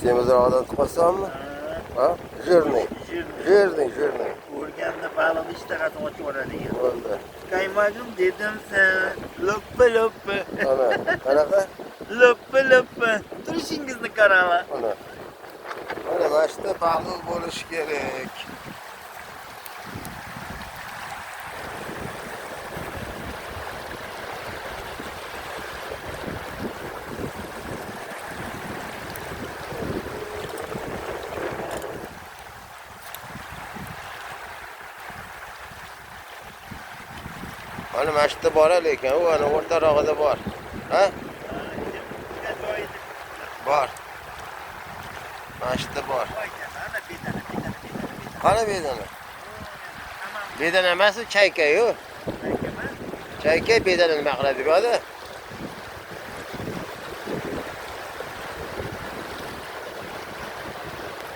Semizroqdan chiqasanmi? Ha? Jирный. Jирный. O'rganda baliq ishtahasini ochib oladigan. Bo'ldi. Qaymagim dedim sen, loppa. Ana, qanaqa? Loppa. Turishingizni qaranglar. Ana. Mana shunda baliq bo'lishi kerak. Ana mashta bor lekin u ana o'rtarog'ida bor. Ha? Bor. Mashta bor. Qani bedana? Bedana emas, chayka-yu. Chayka bedana nima qiladi bu yerda?